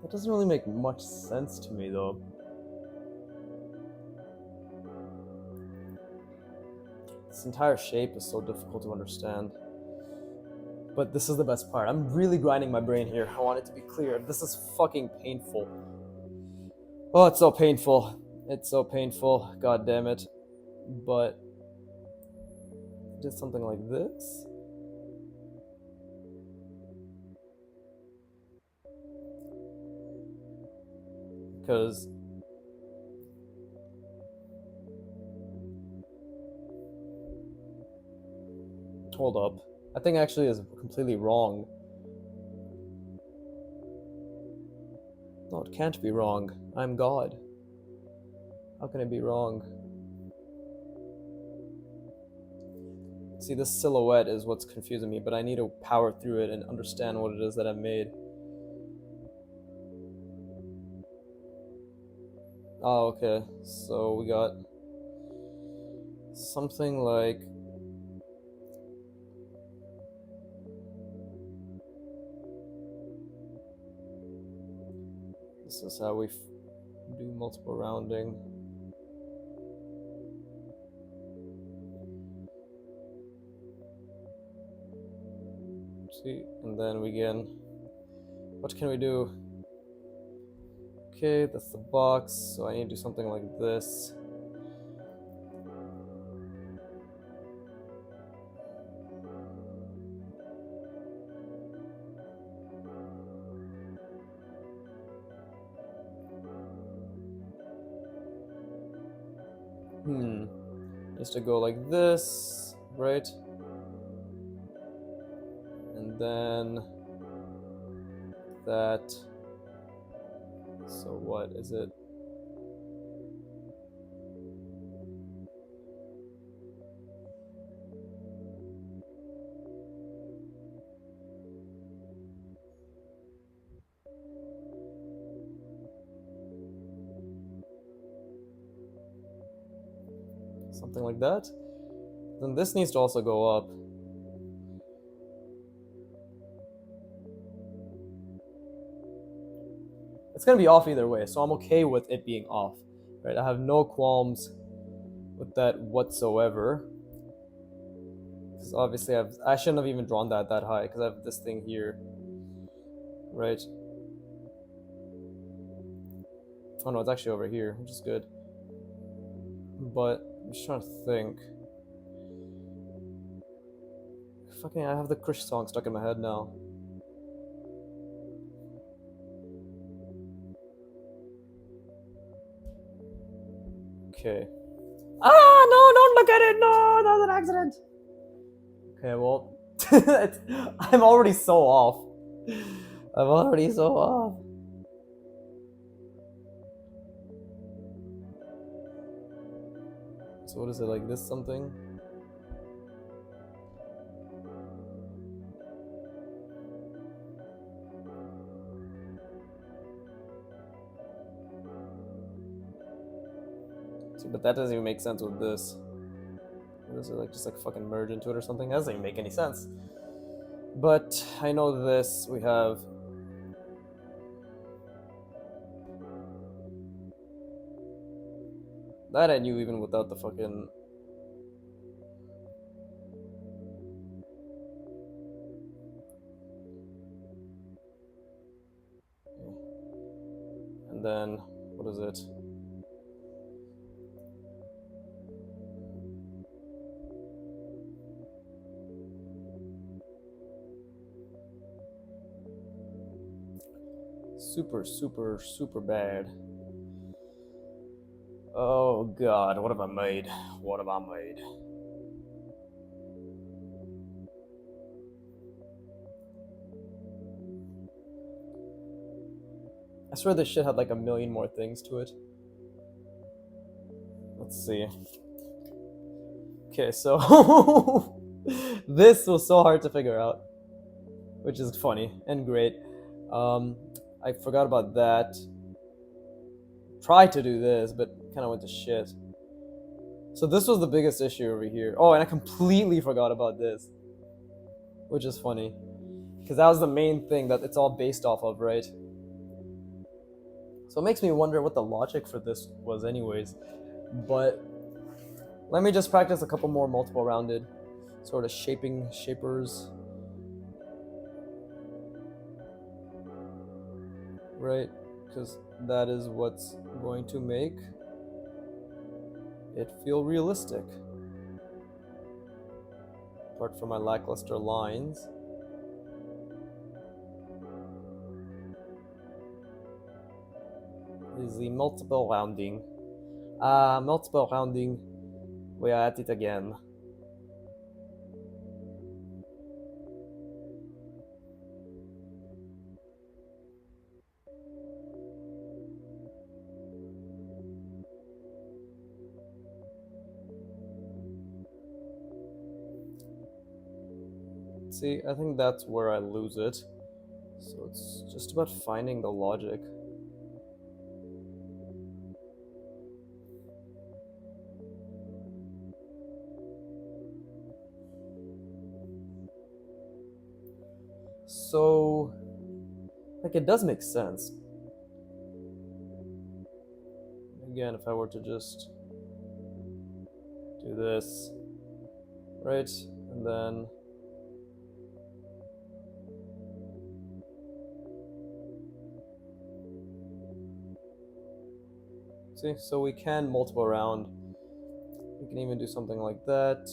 S1: That doesn't really make much sense to me though. This entire shape is so difficult to understand. But this is the best part. I'm really grinding my brain here. I want it to be clear. This is fucking painful. Oh, it's so painful. It's so painful. God damn it. But did something like this. Because hold up. I think actually is completely wrong. No, it can't be wrong. I'm God. How can it be wrong? See, this silhouette is what's confusing me, but I need to power through it and understand what it is that I've made. Oh, okay. So we got something like this is how we do multiple rounding. See, and then we again, what can we do? Okay, that's the box, so I need to do something like this. Needs to go like this, right? And then that. So what is it? Something like that. Then this needs to also go up. It's gonna be off either way, so I'm okay with it being off, right? I have no qualms with that whatsoever. Because obviously I shouldn't have even drawn that high because I have this thing here, right? Oh no, it's actually over here, which is good. But I'm just trying to think. Fucking, I have the Krish song stuck in my head now. Okay. Ah, no, don't look at it. No, that was an accident. Okay, well, I'm already so off. I'm already so off. So what is it, like this something? See, but that doesn't even make sense with this. This is like just like fucking merge into it or something. That doesn't even make any sense. But I know this. We have that I knew even without the fucking. And then what is it? Super bad. Oh god, what have I made? What have I made? I swear this shit had like a million more things to it. Let's see. Okay, so this was so hard to figure out, which is funny and great. I forgot about that. Tried to do this, but kind of went to shit. So this was the biggest issue over here. Oh, and I completely forgot about this, which is funny, because that was the main thing that it's all based off of, right? So it makes me wonder what the logic for this was anyways. But let me just practice a couple more multiple rounded sort of shapers. Right? Because that is what's going to make it feel realistic. Apart from my lackluster lines. Is the multiple rounding. Multiple rounding. We are at it again. See, I think that's where I lose it. So it's just about finding the logic. So, like, it does make sense. Again, if I were to just do this, right, and then see, so we can multiple round. We can even do something like that.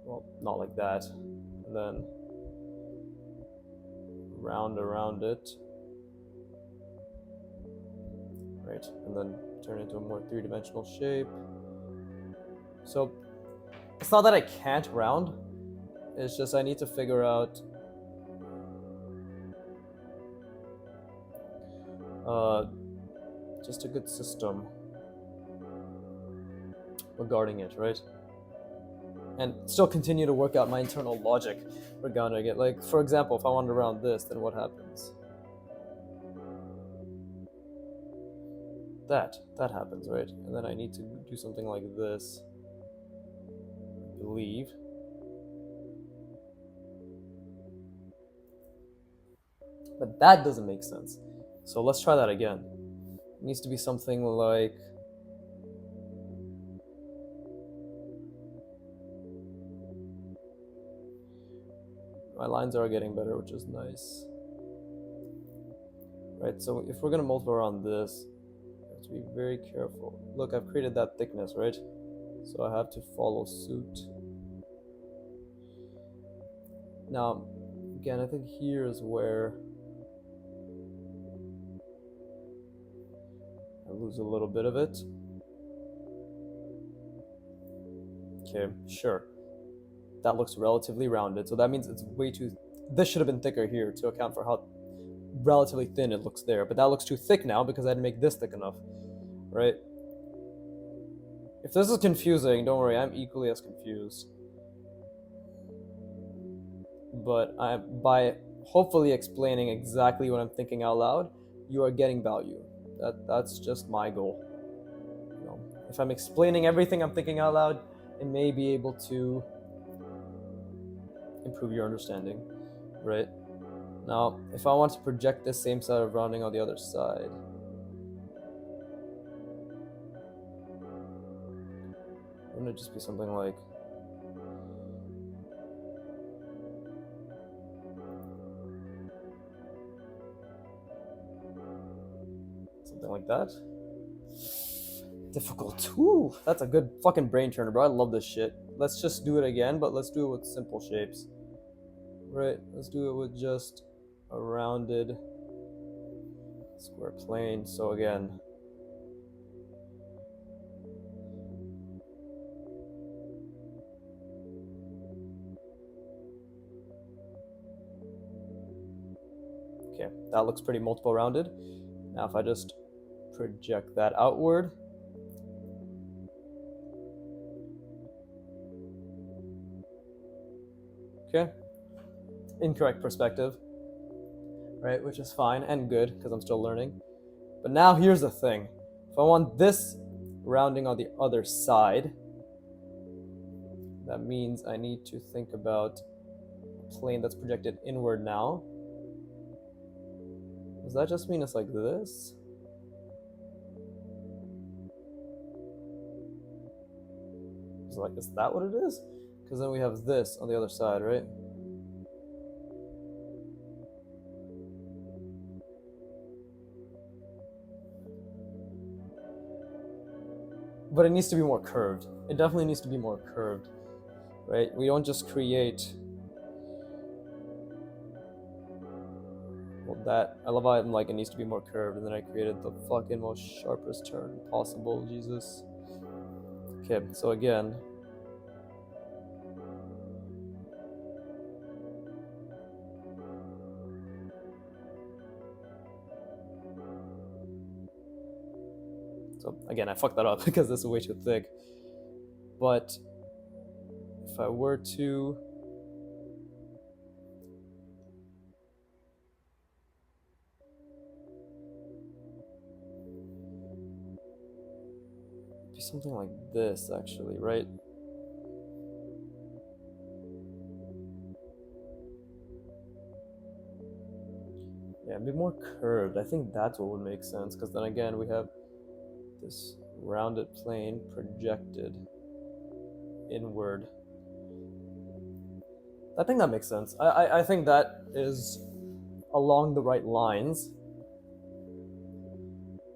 S1: Well, not like that. And then round around it. Right, and then turn it into a more three-dimensional shape. So it's not that I can't round, it's just I need to figure out just a good system regarding it, right? And still continue to work out my internal logic regarding it. Like, for example, if I wanted to round this, then what happens? That happens, right? And then I need to do something like this, I believe. But that doesn't make sense. So let's try that again. It needs to be something like my lines are getting better, which is nice. Right, so if we're gonna multiple around this, we have to be very careful. Look, I've created that thickness, right? So I have to follow suit. Now, again, I think here is where I lose a little bit of it. Okay, sure. That looks relatively rounded, so that means it's way too... This should have been thicker here to account for how relatively thin it looks there, but that looks too thick now because I didn't make this thick enough, right? If this is confusing, don't worry, I'm equally as confused. But by hopefully explaining exactly what I'm thinking out loud, you are getting value. That's just my goal. You know, if I'm explaining everything I'm thinking out loud, it may be able to improve your understanding, right? Now, if I want to project this same side of rounding on the other side, wouldn't it just be something like... something like that? Difficult. Ooh, that's a good fucking brain turner, bro. I love this shit. Let's just do it again, but let's do it with simple shapes. Right, let's do it with just a rounded square plane. So again, okay, that looks pretty multiple rounded. Now if I just project that outward, okay, incorrect perspective, right, which is fine and good because I'm still learning. But now here's the thing. If I want this rounding on the other side, that means I need to think about a plane that's projected inward now. Does that just mean it's like this? Is that what it is? Because then we have this on the other side, right? But it needs to be more curved. It definitely needs to be more curved, right? We don't just create... Well, that... I love how I'm like, it needs to be more curved, and then I created the fucking most sharpest turn possible, Jesus. Okay, so again... So again, I fucked that up because this is way too thick. But if I were to... be something like this, actually, right? Yeah, be more curved. I think that's what would make sense, because then again, we have this rounded plane projected inward. I think that makes sense. I think that is along the right lines.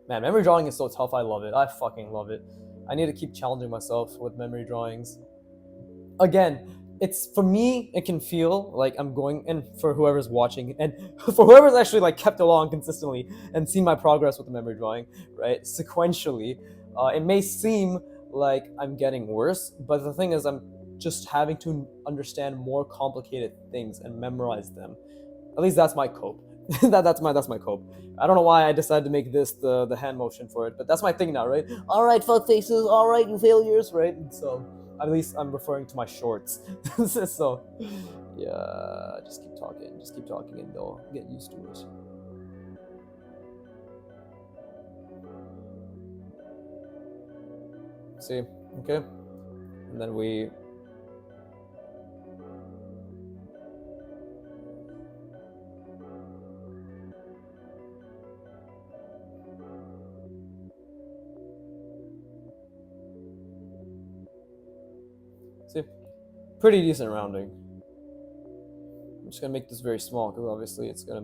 S1: Man, memory drawing is so tough. I love it. I fucking love it. I need to keep challenging myself with memory drawings. Again, it's, for me, it can feel like I'm going, and for whoever's watching, and for whoever's actually like kept along consistently and seen my progress with the memory drawing, right, sequentially, it may seem like I'm getting worse, but the thing is, I'm just having to understand more complicated things and memorize them. At least that's my cope. that's my cope. I don't know why I decided to make this the hand motion for it, but that's my thing now, right? All right, fuck faces. All right, you failures, right? So at least I'm referring to my shorts. So yeah, just keep talking, and they'll get used to it. See, okay, and then we. See, pretty decent rounding. I'm just gonna make this very small because obviously it's gonna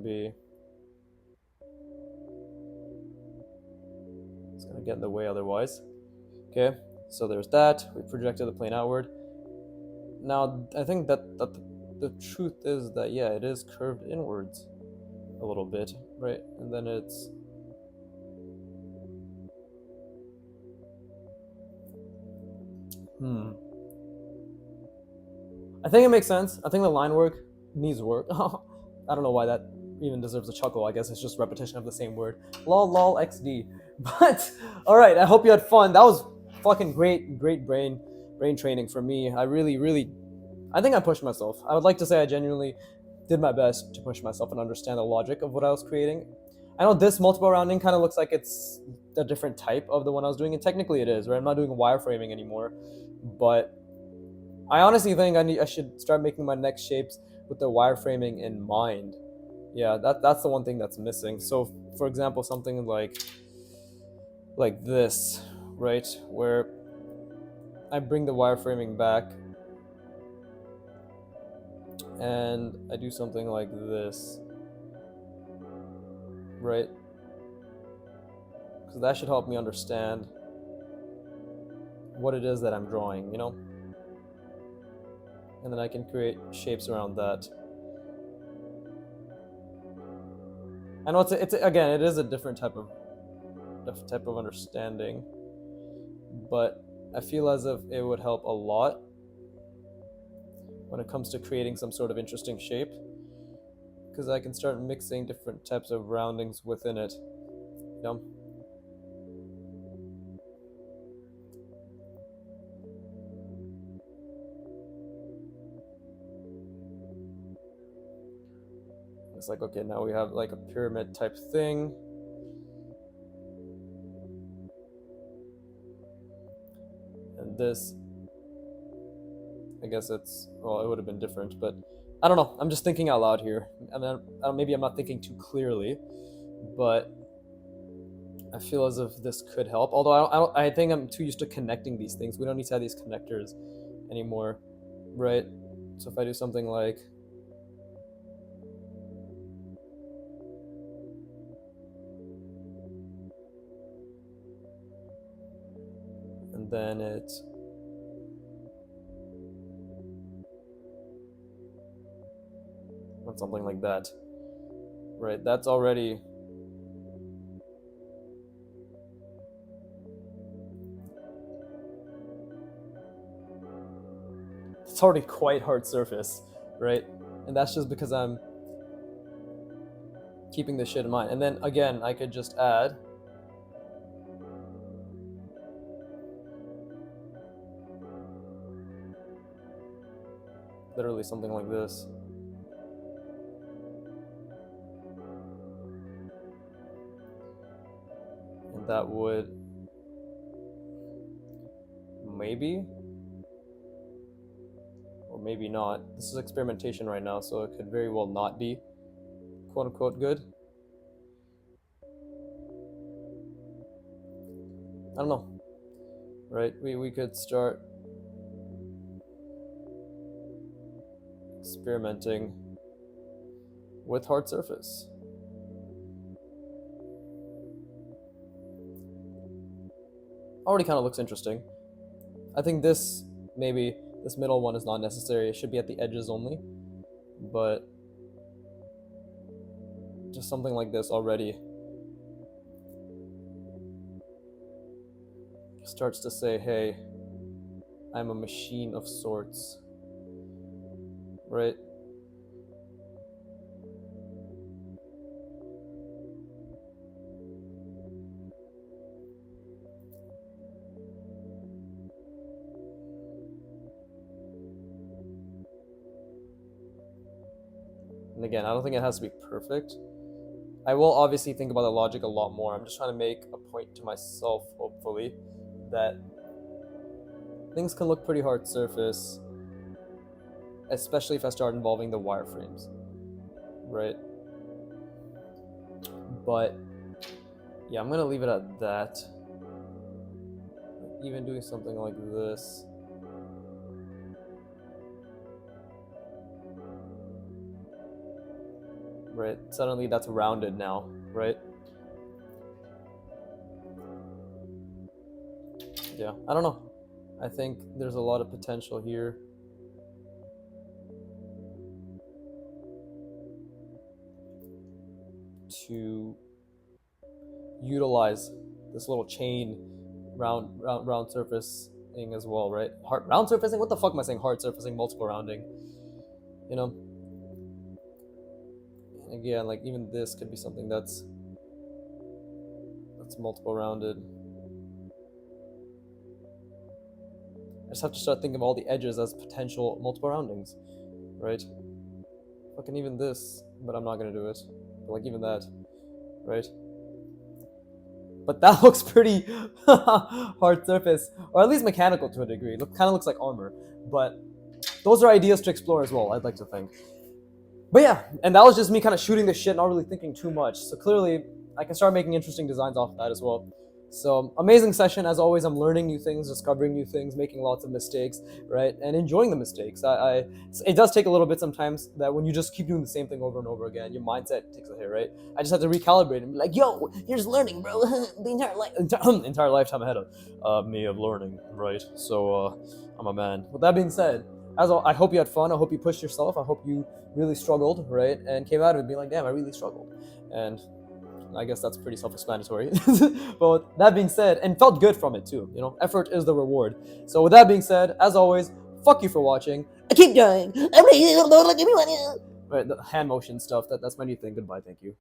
S1: get in the way otherwise. Okay, so there's that. We projected the plane outward. Now I think that the truth is that, yeah, it is curved inwards a little bit, right? And then it's I think it makes sense. I think the line work needs work. I don't know why that even deserves a chuckle. I guess it's just repetition of the same word. Lol lol xd. But all right, I hope you had fun. That was fucking great brain training for me. I think I pushed myself. I would like to say I genuinely did my best to push myself and understand the logic of what I was creating. I know this multiple rounding kind of looks like it's a different type of the one I was doing, and technically it is, right? I'm not doing wireframing anymore, but I honestly think I should start making my next shapes with the wireframing in mind. Yeah, that's the one thing that's missing. So, for example, something like this, right, where I bring the wireframing back and I do something like this, right? Because that should help me understand what it is that I'm drawing, you know? And then I can create shapes around that. I know it's again, it is a different type of understanding, but I feel as if it would help a lot when it comes to creating some sort of interesting shape, because I can start mixing different types of roundings within it. You know? It's like, okay, now we have like a pyramid type thing. And this, I guess it's, well, it would have been different, but I don't know. I'm just thinking out loud here. I mean, maybe I'm not thinking too clearly, but I feel as if this could help. Although I think I'm too used to connecting these things. We don't need to have these connectors anymore, right? So if I do something like, and then it, and something like that, right? That's already, it's already quite hard surface, right? And that's just because I'm keeping this shit in mind. And then again, I could just add literally something like this. And that would maybe, or maybe not. This is experimentation right now, so it could very well not be quote unquote good. I don't know, right? We could start experimenting with hard surface. Already kind of looks interesting. I think this, maybe this middle one is not necessary. It should be at the edges only, but just something like this already starts to say, hey, I'm a machine of sorts, right? And again, I don't think it has to be perfect. I will obviously think about the logic a lot more. I'm just trying to make a point to myself, hopefully, that things can look pretty hard surface, especially if I start involving the wireframes, right? But yeah, I'm gonna leave it at that. Even doing something like this. Right, suddenly that's rounded now, right? Yeah, I don't know. I think there's a lot of potential here. To utilize this little chain round surface as well, right? Round surfacing? What the fuck am I saying? Hard surfacing, multiple rounding. You know? Again, like even this could be something that's multiple rounded. I just have to start thinking of all the edges as potential multiple roundings, right? Fucking even this, but I'm not gonna do it. But like even that, right? But that looks pretty hard surface, or at least mechanical to a degree. It kind of looks like armor, but those are ideas to explore as well, I'd like to think. But yeah, and that was just me kind of shooting the shit, not really thinking too much. So clearly, I can start making interesting designs off of that as well. So amazing session as always. I'm learning new things, discovering new things, making lots of mistakes, right, and enjoying the mistakes. It does take a little bit sometimes that when you just keep doing the same thing over and over again, your mindset takes a hit, right? I just have to recalibrate and be like, yo, you're just learning, bro. The entire lifetime ahead of me of learning, right? So I'm a man. With that being said, I hope you had fun. I hope you pushed yourself. I hope you really struggled, right, and came out of it being like, damn, I really struggled, and I guess that's pretty self-explanatory. But with that being said, and felt good from it too. You know, effort is the reward. So with that being said, as always, fuck you for watching. I keep dying. Right, the hand motion stuff. That's my new thing. Goodbye. Thank you.